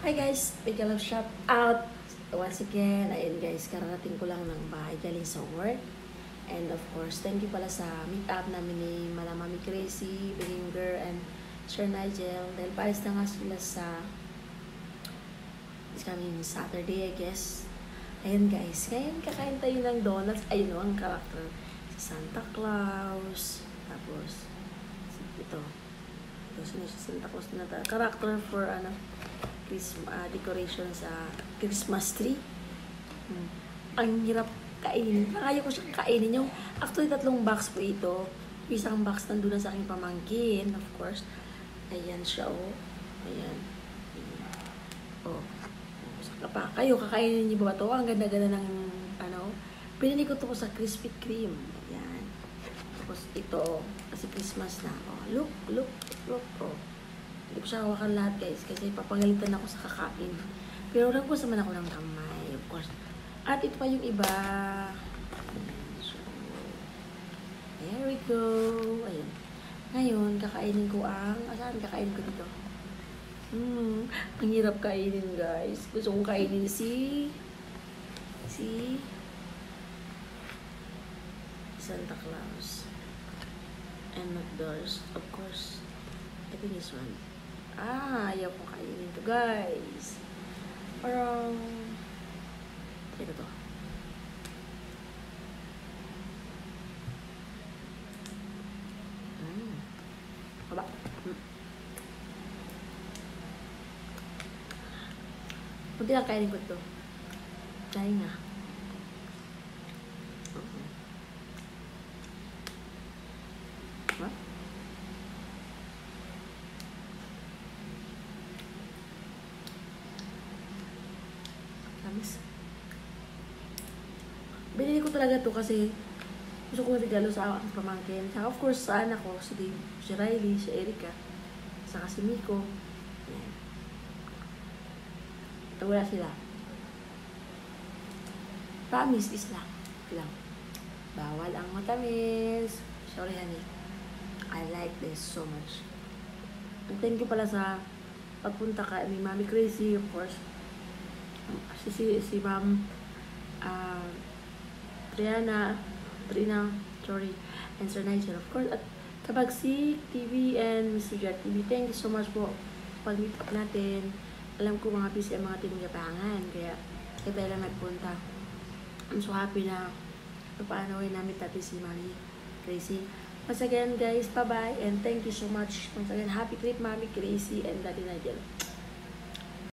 Hi guys, big love shout out once again. Ayun guys, kararating ko lang ng bahay galing sa work. And of course, thank you pala sa meet up namin ni Mami Crazy, Binger, and Sir Nigel. Dahil paalis na nga sila sa coming Saturday, I guess. Ayun guys, ngayon kakain tayo ng donuts. Ayun o, ang karakter. Si Santa Claus. Tapos, ito. Sino si Santa Claus na character for decoration sa Christmas tree. Ang hirap kainin. Kaya ko siyang kainin. Yung after 3 box po ito, isang box nandun na sa aking pamangkin, of course. Ayan siya, oh. Ayan. Oh. Saka pa. Kayo, kakainin niyo ba ito? Ang ganda-ganda ng, pinili ko ito po sa Krispy Kreme. Ayan. Tapos ito, kasi Christmas na. Oh, look. Oh. Hindi ko siya hawakan lahat guys kasi papagalitan ako sa kakain. Pero nagpusa man ako ng kamay, of course. At ito pa yung iba. So, there we go. Ayan. Ngayon, kakainin ko saan kakainin ko dito? Ang hirap kainin guys. Gusto kong kainin si Santa Claus. And McDonald's, of course. I think this one. Ayaw ko kainin to guys. Parang ito to. Aba. Kunti lang kainin ko to. Try nga. Binili ko talaga to kasi gusto ko regalo sa aking pamangkin. Saka of course sa anak ko, si Dave, si Riley, si Erica, saka si Miko. Ayan. Ito wala sila. Promise is lang. Bawal ang matamis. Sorry honey. I like this so much. And thank you pala sa pagpunta ka ni Mami Crazy, of course. Si Ma'am Trina, and Sir Nigel, of course, at Kabagsik TV and Mr. Jack TV. Thank you so much po pag-meet up natin. Alam ko mga busy ang mga tinagapangan, kaya tayo lang nagpunta. I'm so happy na paano namin natin si Mami Crazy. Once again guys, bye-bye and thank you so much. Once again, happy trip Mami Crazy and Daddy Nigel.